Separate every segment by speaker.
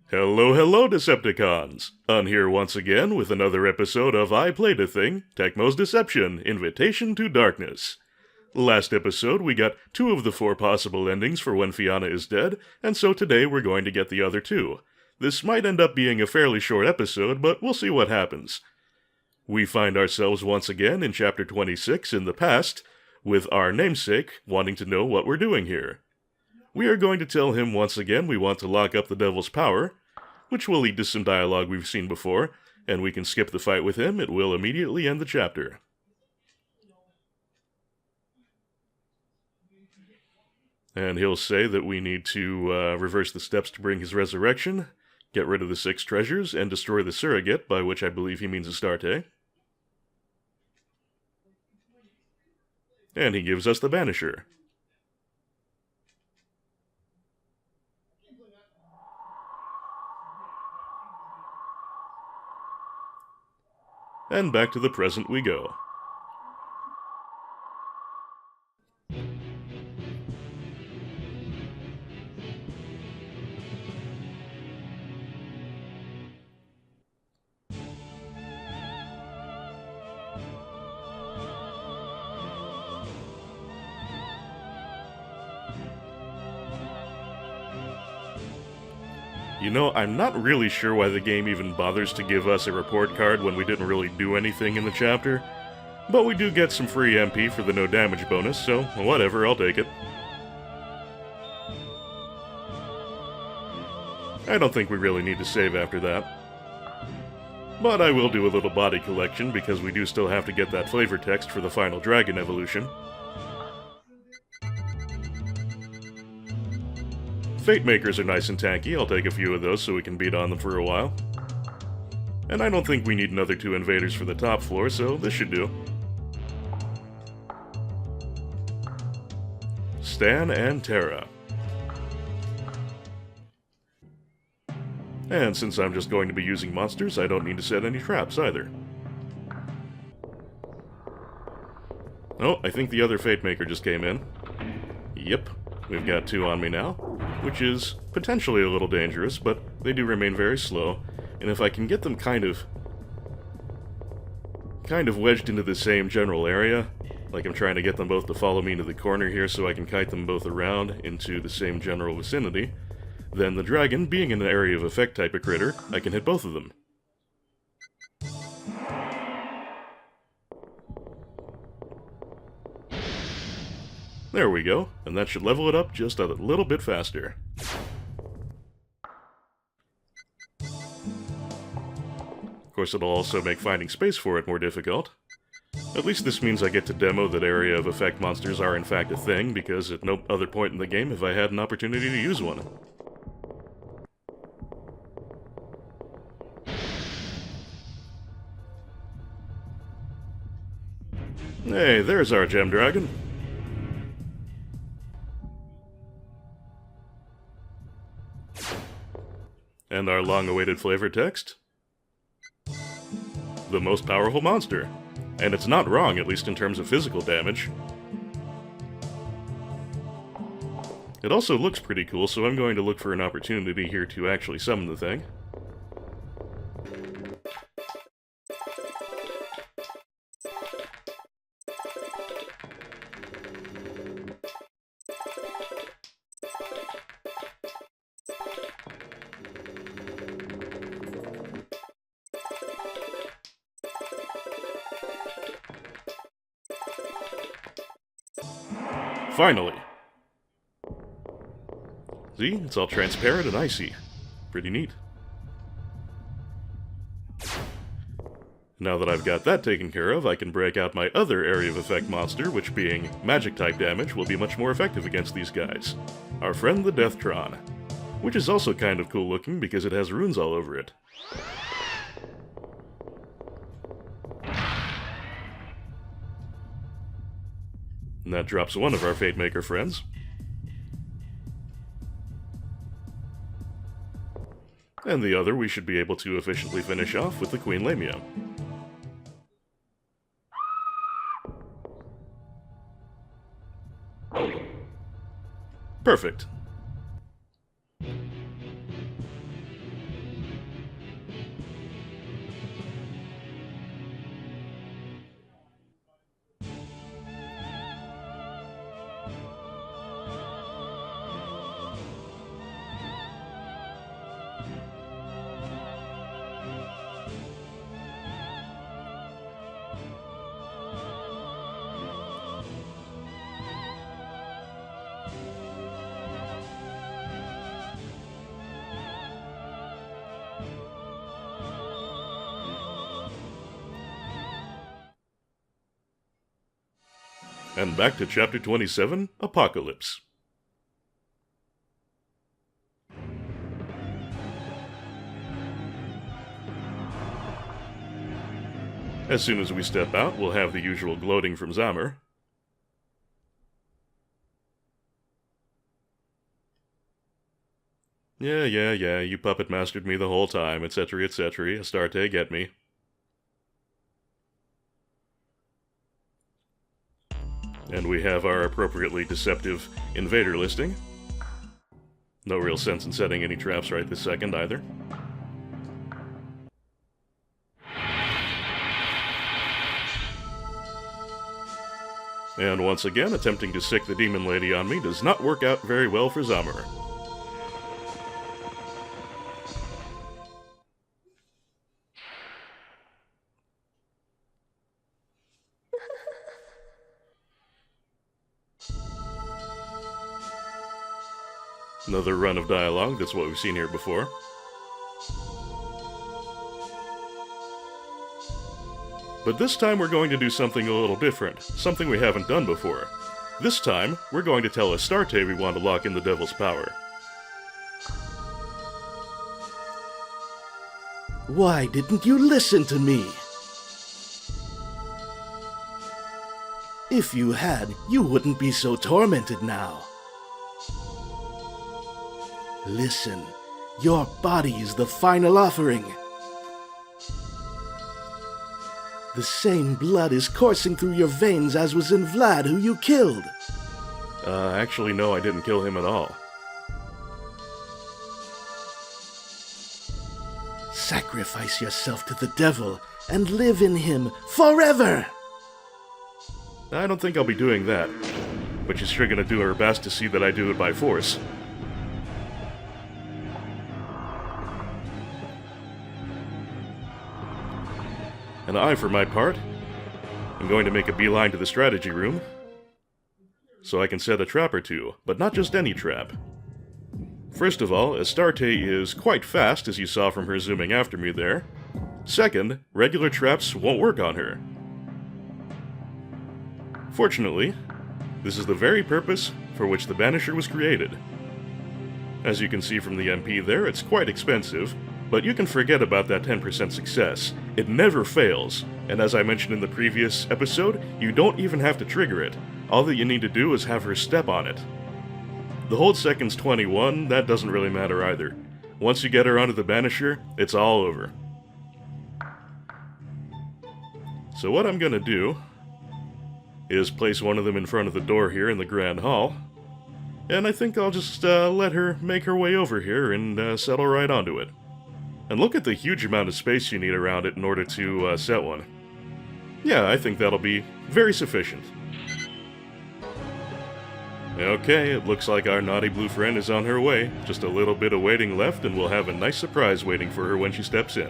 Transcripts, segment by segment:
Speaker 1: Hello, hello, Decepticons! I'm here once again with another episode of I Played a Thing, Tecmo's Deception, Invitation to Darkness. Last episode, we got 2 of the 4 possible endings for when Fiona is dead, and so today we're going to get the other 2. This might end up being a fairly short episode, but we'll see what happens. We find ourselves once again in Chapter 26 in the past, with our namesake wanting to know what we're doing here. We are going to tell him once again we want to lock up the Devil's Power, which will lead to some dialogue we've seen before, and we can skip the fight with him. It will immediately end the chapter. And he'll say that we need to reverse the steps to bring his resurrection, get rid of the 6 treasures, and destroy the surrogate, by which I believe he means Astarte. And he gives us the Banisher. And back to the present we go. You know, I'm not really sure why the game even bothers to give us a report card when we didn't really do anything in the chapter, but we do get some free MP for the no damage bonus, so whatever, I'll take it. I don't think we really need to save after that. But I will do a little body collection because we do still have to get that flavor text for the final dragon evolution. Fate Makers are nice and tanky. I'll take a few of those so we can beat on them for a while. And I don't think we need another 2 invaders for the top floor, so this should do. Stan and Terra. And since I'm just going to be using monsters, I don't need to set any traps either. Oh, I think the other Fate Maker just came in. Yep, we've got 2 on me now, which is potentially a little dangerous, but they do remain very slow, and if I can get them kind of wedged into the same general area, like I'm trying to get them both to follow me into the corner here so I can kite them both around into the same general vicinity, then the dragon, being an area of effect type of critter, I can hit both of them. There we go, and that should level it up just a little bit faster. Of course, it'll also make finding space for it more difficult. At least this means I get to demo that area of effect monsters are in fact a thing, because at no other point in the game have I had an opportunity to use one. Hey, there's our gem dragon. And our long-awaited flavor text? The most powerful monster. And it's not wrong, at least in terms of physical damage. It also looks pretty cool, so I'm going to look for an opportunity here to actually summon the thing. Finally! See? It's all transparent and icy. Pretty neat. Now that I've got that taken care of, I can break out my other area of effect monster, which being magic-type damage, will be much more effective against these guys. Our friend the Deathtron. Which is also kind of cool looking because it has runes all over it. And that drops one of our Fate Maker friends. And the other we should be able to efficiently finish off with the Queen Lamia. Perfect. And back to Chapter 27, Apocalypse. As soon as we step out, we'll have the usual gloating from Zammer. Yeah, you puppet mastered me the whole time, etc., etc., Astarte, get me. And we have our appropriately deceptive invader listing. No real sense in setting any traps right this second, either. And once again, attempting to sick the demon lady on me does not work out very well for Zammer. Another run of dialogue, that's what we've seen here before. But this time we're going to do something a little different, something we haven't done before. This time, we're going to tell Astarte we want to lock in the devil's power.
Speaker 2: Why didn't you listen to me? If you had, you wouldn't be so tormented now. Listen, your body is the final offering. The same blood is coursing through your veins as was in Vlad, who you killed.
Speaker 1: Actually, no, I didn't kill him at all.
Speaker 2: Sacrifice yourself to the devil and live in him forever!
Speaker 1: I don't think I'll be doing that, but she's sure gonna do her best to see that I do it by force. And I, for my part, am going to make a beeline to the strategy room, so I can set a trap or two, but not just any trap. First of all, Astarte is quite fast, as you saw from her zooming after me there. Second, regular traps won't work on her. Fortunately, this is the very purpose for which the Banisher was created. As you can see from the MP there, it's quite expensive, but you can forget about that 10% success. It never fails, and as I mentioned in the previous episode, you don't even have to trigger it. All that you need to do is have her step on it. The hold second's 21, that doesn't really matter either. Once you get her onto the Banisher, it's all over. So what I'm gonna do is place one of them in front of the door here in the Grand Hall, and I think I'll just let her make her way over here and settle right onto it. And look at the huge amount of space you need around it in order to set one. Yeah, I think that'll be very sufficient. Okay, it looks like our naughty blue friend is on her way. Just a little bit of waiting left and we'll have a nice surprise waiting for her when she steps in.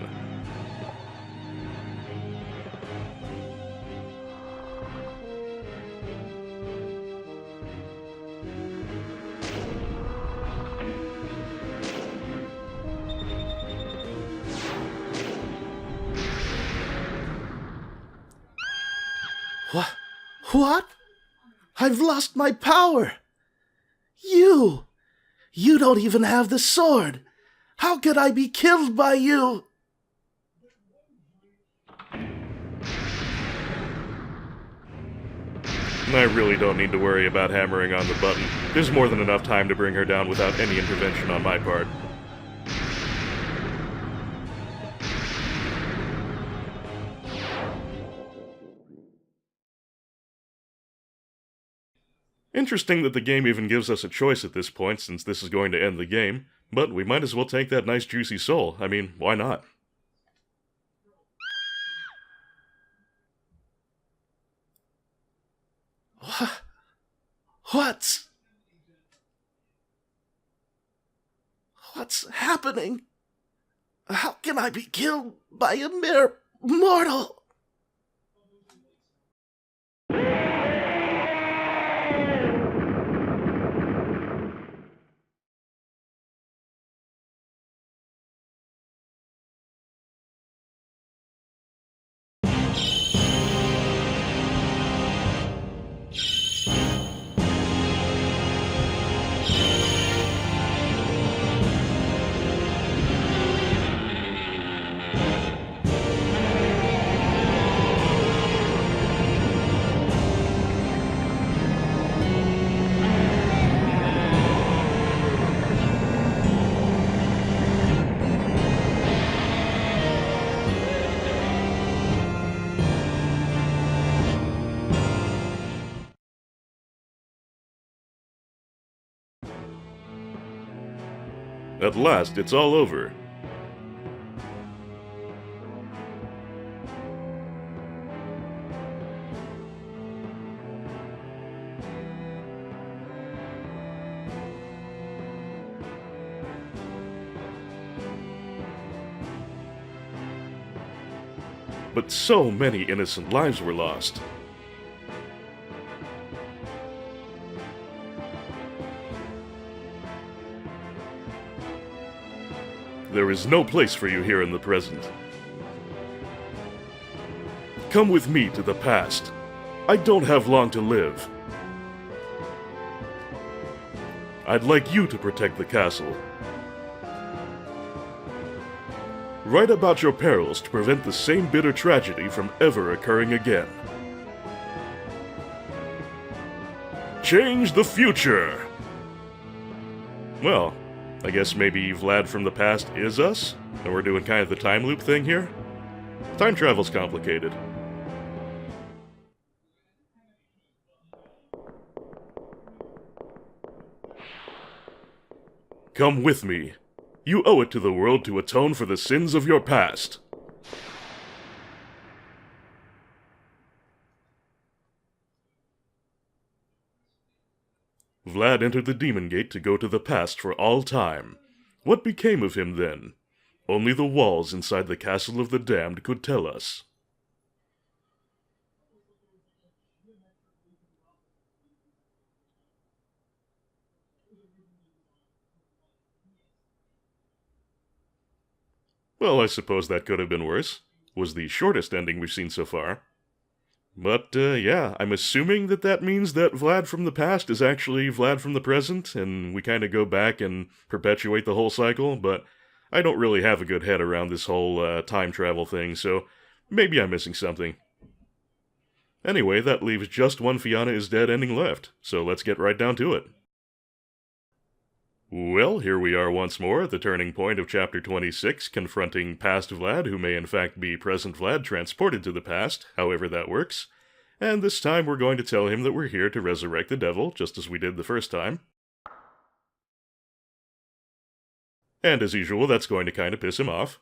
Speaker 2: What? I've lost my power! You don't even have the sword! How could I be killed by you?
Speaker 1: I really don't need to worry about hammering on the button. There's more than enough time to bring her down without any intervention on my part. Interesting that the game even gives us a choice at this point, since this is going to end the game, but we might as well take that nice juicy soul. I mean, why not?
Speaker 2: What's happening? How can I be killed by a mere mortal?
Speaker 1: At last, it's all over. But so many innocent lives were lost. There is no place for you here in the present. Come with me to the past. I don't have long to live. I'd like you to protect the castle. Write about your perils to prevent the same bitter tragedy from ever occurring again. Change the future! Well, I guess maybe Vlad from the past is us, and we're doing kind of the time loop thing here? Time travel's complicated. Come with me. You owe it to the world to atone for the sins of your past. Vlad entered the Demon Gate to go to the past for all time. What became of him then? Only the walls inside the Castle of the Damned could tell us. Well, I suppose that could have been worse. Was the shortest ending we've seen so far. But, yeah, I'm assuming that means that Vlad from the past is actually Vlad from the present, and we kind of go back and perpetuate the whole cycle, but I don't really have a good head around this whole time travel thing, so maybe I'm missing something. Anyway, that leaves just one Fiona is dead ending left, so let's get right down to it. Well, here we are once more at the turning point of Chapter 26, confronting past Vlad, who may in fact be present Vlad transported to the past, however that works. And this time we're going to tell him that we're here to resurrect the devil, just as we did the first time. And as usual, that's going to kind of piss him off.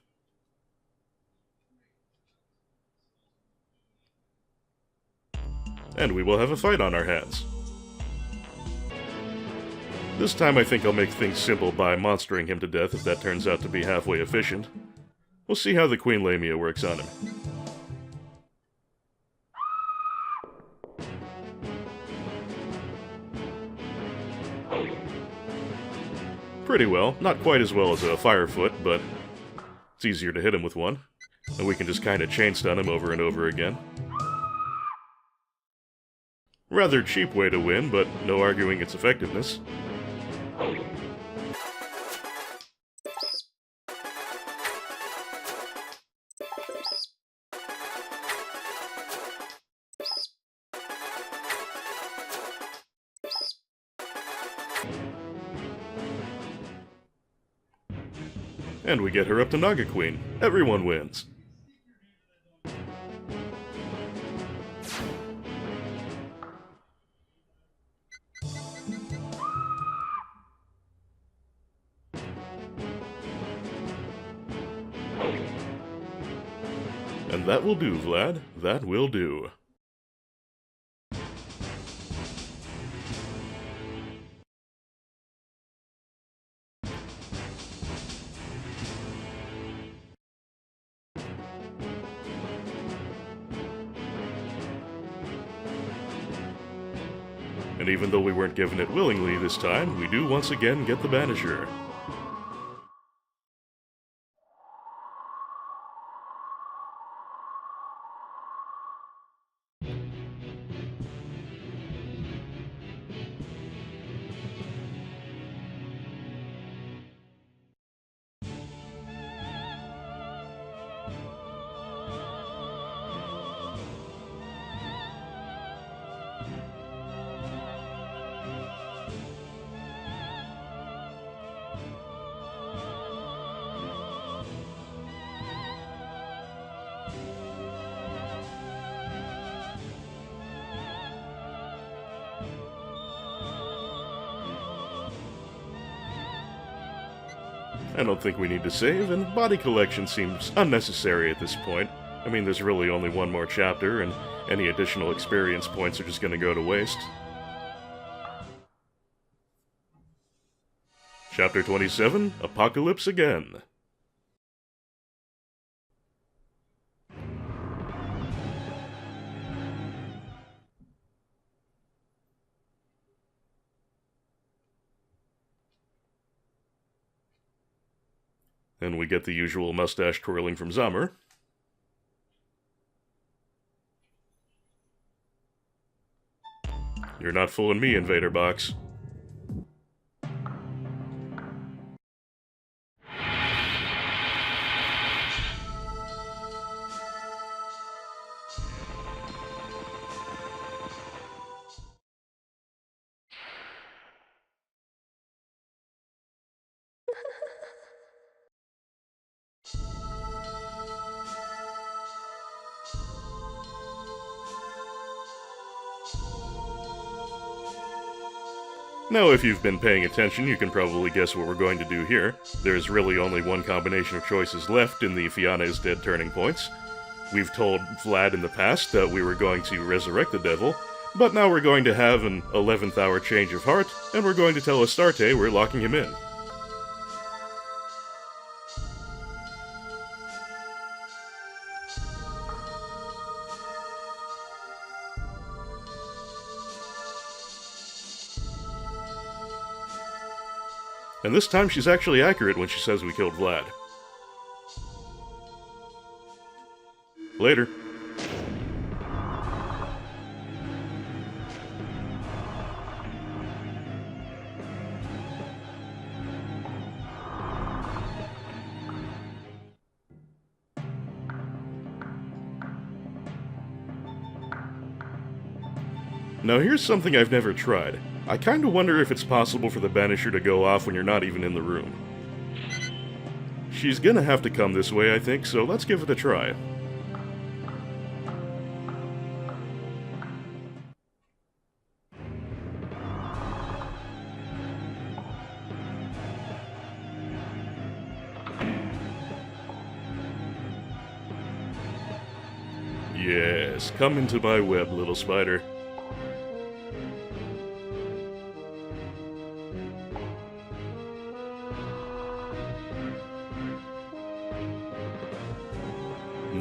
Speaker 1: And we will have a fight on our hands. This time I think I'll make things simple by monstering him to death if that turns out to be halfway efficient. We'll see how the Queen Lamia works on him. Pretty well. Not quite as well as a Firefoot, but it's easier to hit him with one. And we can just kind of chain stun him over and over again. Rather cheap way to win, but no arguing its effectiveness. And we get her up to Naga Queen. Everyone wins. And that will do, Vlad. That will do. And even though we weren't given it willingly this time, we do once again get the Banisher. I don't think we need to save, and body collection seems unnecessary at this point. I mean, there's really only one more chapter, and any additional experience points are just gonna go to waste. Chapter 27, Apocalypse Again. And we get the usual mustache twirling from Zammer. You're not fooling me, Invader Box. Now, if you've been paying attention, you can probably guess what we're going to do here. There's really only one combination of choices left in the Fiona is dead turning points. We've told Vlad in the past that we were going to resurrect the devil, but now we're going to have an 11th hour change of heart, and we're going to tell Astarte we're locking him in. And this time she's actually accurate when she says we killed Vlad. Later. Now here's something I've never tried. I kinda wonder if it's possible for the Banisher to go off when you're not even in the room. She's gonna have to come this way, I think, so let's give it a try. Yes, come into my web, little spider.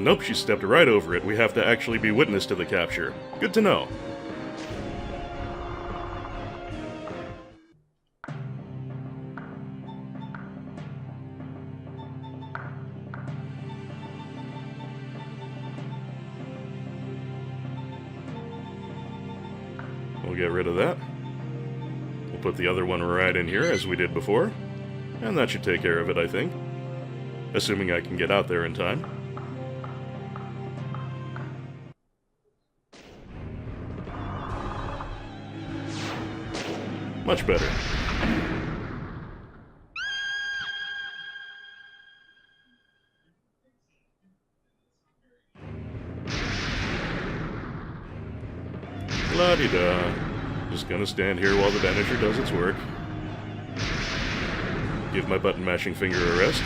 Speaker 1: Nope, she stepped right over it. We have to actually be witness to the capture. Good to know. We'll get rid of that. We'll put the other one right in here, as we did before. And that should take care of it, I think. Assuming I can get out there in time. Much better. La-di-da. Just gonna stand here while the Banisher does its work. Give my button mashing finger a rest.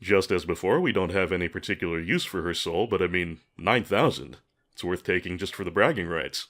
Speaker 1: Just as before, we don't have any particular use for her soul, but I mean, 9,000. It's worth taking just for the bragging rights.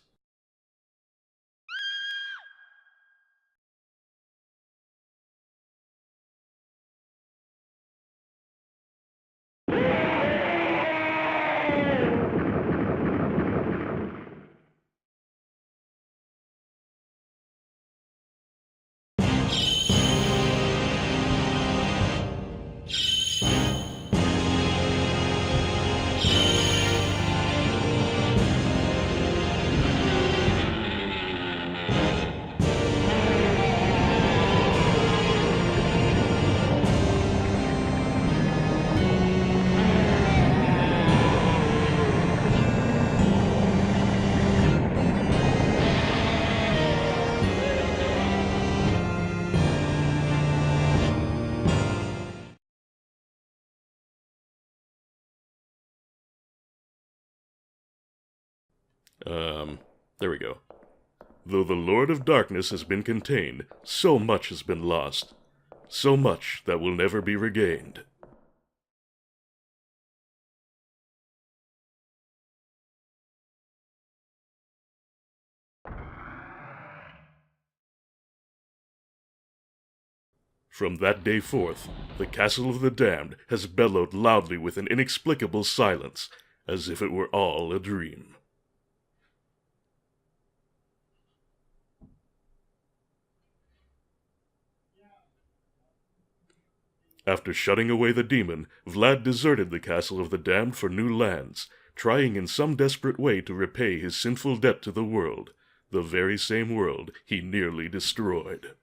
Speaker 1: There we go. Though the Lord of Darkness has been contained, so much has been lost. So much that will never be regained. From that day forth, the Castle of the Damned has bellowed loudly with an inexplicable silence, as if it were all a dream. After shutting away the demon, Vlad deserted the Castle of the Damned for new lands, trying in some desperate way to repay his sinful debt to the world, the very same world he nearly destroyed.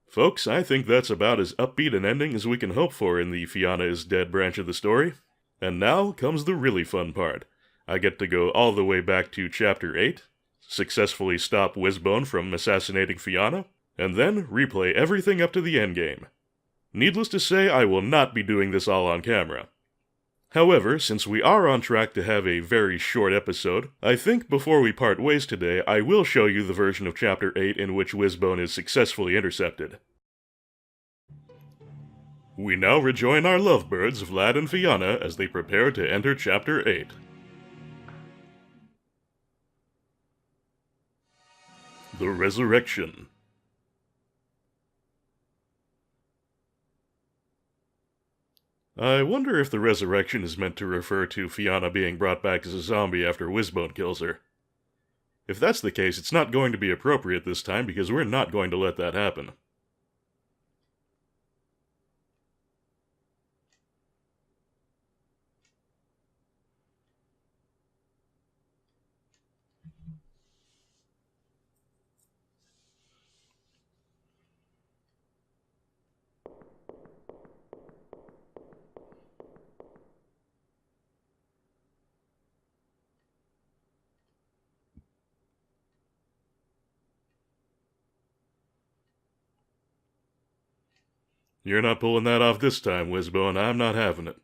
Speaker 1: Folks, I think that's about as upbeat an ending as we can hope for in the Fiona is Dead branch of the story. And now comes the really fun part. I get to go all the way back to Chapter 8, successfully stop Wizbone from assassinating Fiona, and then replay everything up to the endgame. Needless to say, I will not be doing this all on camera. However, since we are on track to have a very short episode, I think before we part ways today, I will show you the version of Chapter 8 in which Wizbone is successfully intercepted. We now rejoin our lovebirds, Vlad and Fiona, as they prepare to enter Chapter 8. The Resurrection. I wonder if the resurrection is meant to refer to Fiona being brought back as a zombie after Wizbone kills her. If that's the case, it's not going to be appropriate this time because we're not going to let that happen. You're not pulling that off this time, Wizbone. I'm not having it.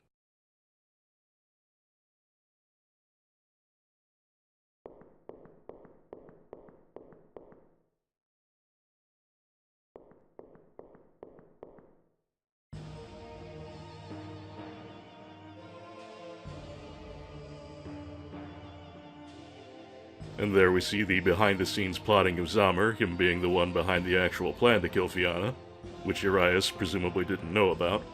Speaker 1: And there we see the behind-the-scenes plotting of Zamir, him being the one behind the actual plan to kill Fiona, which Urias presumably didn't know about.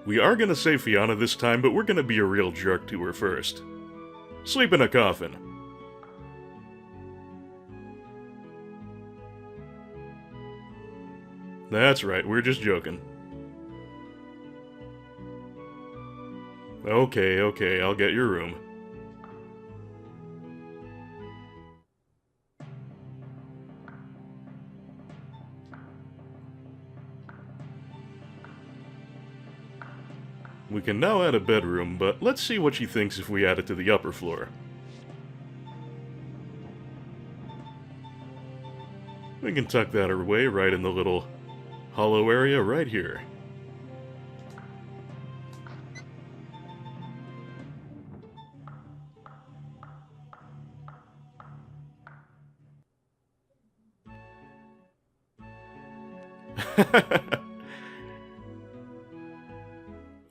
Speaker 1: We are gonna save Fiona this time, but we're gonna be a real jerk to her first. Sleep in a coffin. That's right, we're just joking. Okay, I'll get your room. We can now add a bedroom, but let's see what she thinks if we add it to the upper floor. We can tuck that away right in the little hollow area right here.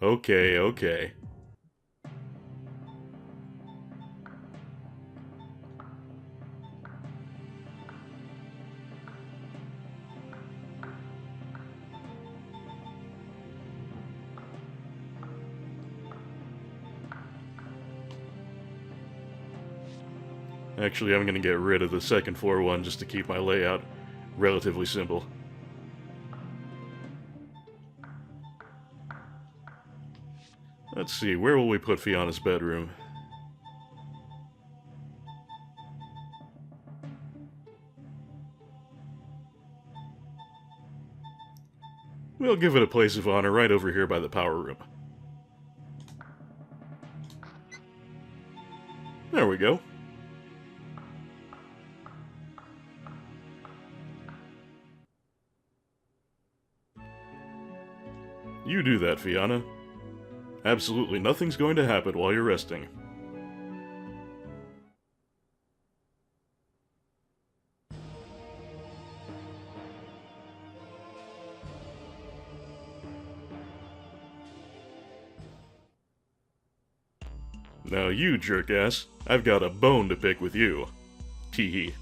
Speaker 1: Okay. Actually, I'm gonna get rid of the second floor one just to keep my layout relatively simple. Let's see, where will we put Fiona's bedroom? We'll give it a place of honor right over here by the power room. There we go. You do that, Fiona. Absolutely nothing's going to happen while you're resting. Now you, jerkass, I've got a bone to pick with you. Teehee.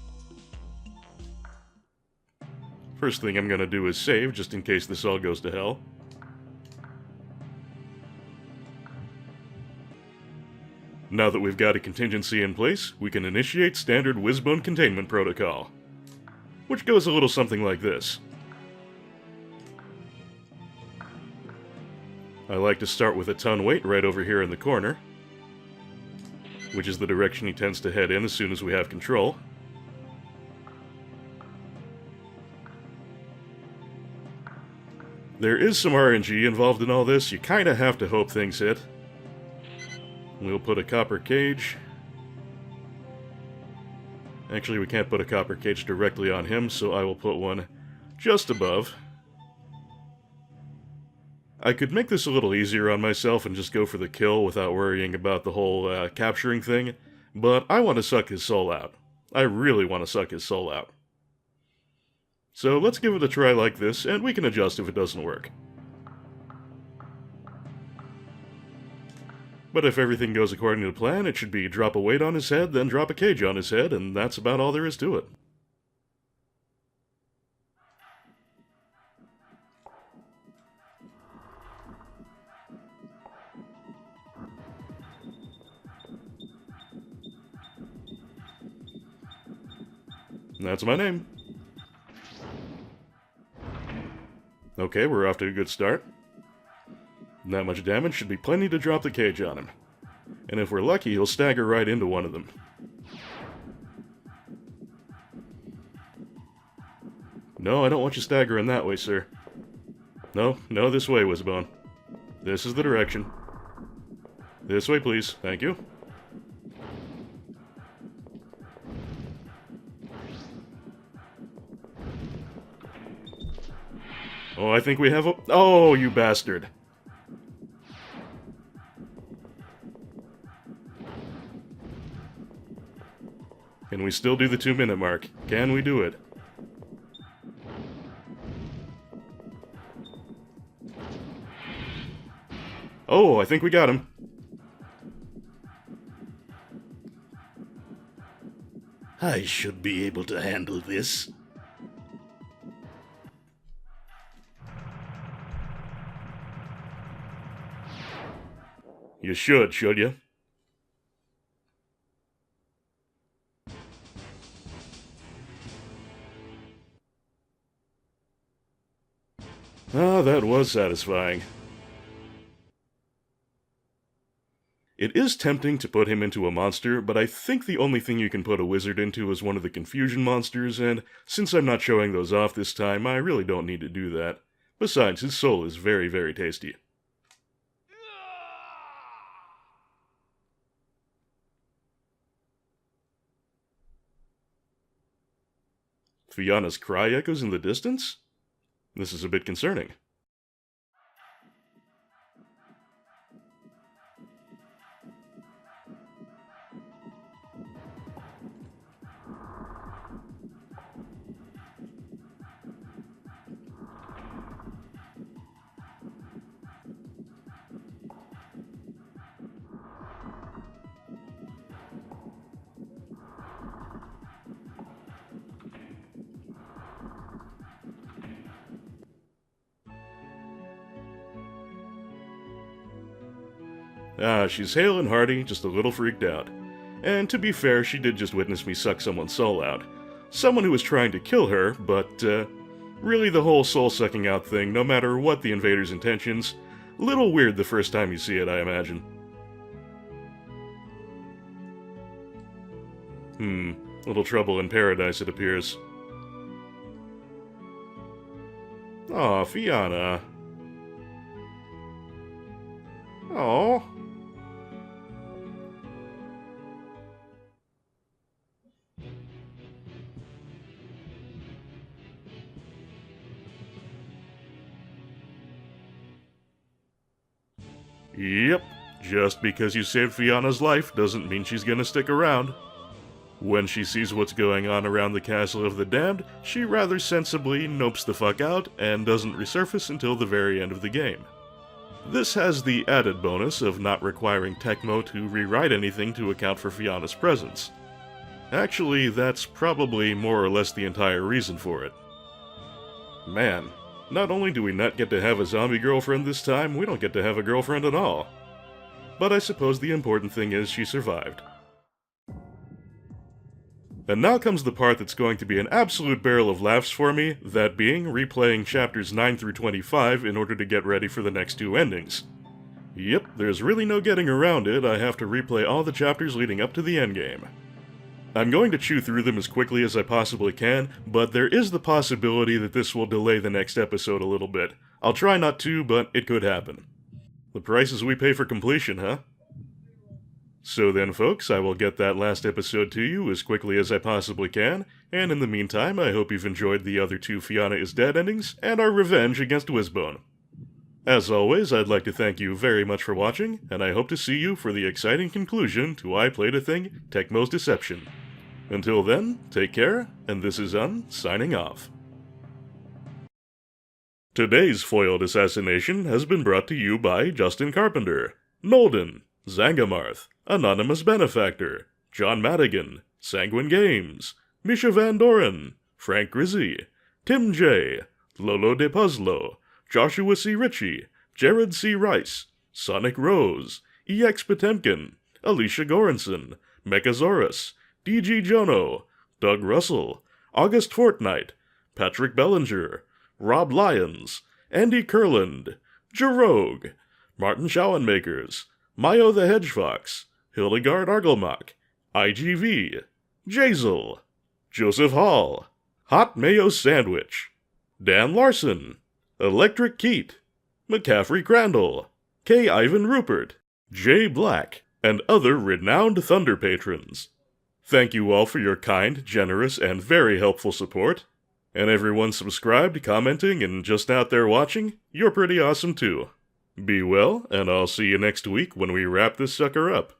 Speaker 1: First thing I'm gonna do is save, just in case this all goes to hell. Now that we've got a contingency in place, we can initiate standard Wizbone containment protocol, which goes a little something like this. I like to start with a ton weight right over here in the corner, which is the direction he tends to head in as soon as we have control. There is some RNG involved in all this. You kinda have to hope things hit. We'll put a copper cage. Actually, we can't put a copper cage directly on him, so I will put one just above. I could make this a little easier on myself and just go for the kill without worrying about the whole capturing thing, but I want to suck his soul out. I really want to suck his soul out. So let's give it a try like this, and we can adjust if it doesn't work. But if everything goes according to plan, it should be drop a weight on his head, then drop a cage on his head, and that's about all there is to it. That's my name. Okay, we're off to a good start. That much damage should be plenty to drop the cage on him. And if we're lucky, he'll stagger right into one of them. No, I don't want you staggering that way, sir. No, this way, Wizbone. This is the direction. This way, please. Thank you. Oh, I think we have a... Oh, you bastard. Can we still do the 2-minute mark? Can we do it? Oh, I think we got him.
Speaker 2: I should be able to handle this.
Speaker 1: You should you? Ah, that was satisfying. It is tempting to put him into a monster, but I think the only thing you can put a wizard into is one of the confusion monsters, and since I'm not showing those off this time, I really don't need to do that. Besides, his soul is very, very tasty. Fiona's cry echoes in the distance? This is a bit concerning. Ah, she's hale and hearty, just a little freaked out. And to be fair, she did just witness me suck someone's soul out. Someone who was trying to kill her, but, really the whole soul-sucking out thing, no matter what the invader's intentions, little weird the first time you see it, I imagine. Little trouble in paradise, it appears. Aw, Fiona. Oh. Yep, just because you saved Fiona's life doesn't mean she's gonna stick around. When she sees what's going on around the Castle of the Damned, she rather sensibly nopes the fuck out and doesn't resurface until the very end of the game. This has the added bonus of not requiring Tecmo to rewrite anything to account for Fiona's presence. Actually, that's probably more or less the entire reason for it. Man, not only do we not get to have a zombie girlfriend this time, we don't get to have a girlfriend at all. But I suppose the important thing is she survived. And now comes the part that's going to be an absolute barrel of laughs for me, that being replaying chapters 9 through 25 in order to get ready for the next two endings. Yep, there's really no getting around it, I have to replay all the chapters leading up to the endgame. I'm going to chew through them as quickly as I possibly can, but there is the possibility that this will delay the next episode a little bit. I'll try not to, but it could happen. The prices we pay for completion, huh? So then, folks, I will get that last episode to you as quickly as I possibly can, and in the meantime, I hope you've enjoyed the other two Fiona is Dead endings, and our revenge against Wizbone. As always, I'd like to thank you very much for watching, and I hope to see you for the exciting conclusion to I Played a Thing, Tecmo's Deception. Until then, take care, and this is signing off. Today's foiled assassination has been brought to you by Justin Carpenter, Nolden, Zangamarth, Anonymous Benefactor, John Madigan, Sanguine Games, Misha Van Doren, Frank Grizzy, Tim J., Lolo De Puzzlo, Joshua C. Ritchie, Jared C. Rice, Sonic Rose, EX Potemkin, Alicia Goranson, Mechasaurus, DG Jono, Doug Russell, August Fortnight, Patrick Bellinger, Rob Lyons, Andy Kurland, Jarogue, Martin Schauenmakers, Mayo the Hedgefox, Hildegard Argelmach, IGV, Jazel, Joseph Hall, Hot Mayo Sandwich, Dan Larson, Electric Keat, McCaffrey Crandall, K. Ivan Rupert, J. Black, and other renowned Thunder patrons. Thank you all for your kind, generous, and very helpful support. And everyone subscribed, commenting, and just out there watching, you're pretty awesome too. Be well, and I'll see you next week when we wrap this sucker up.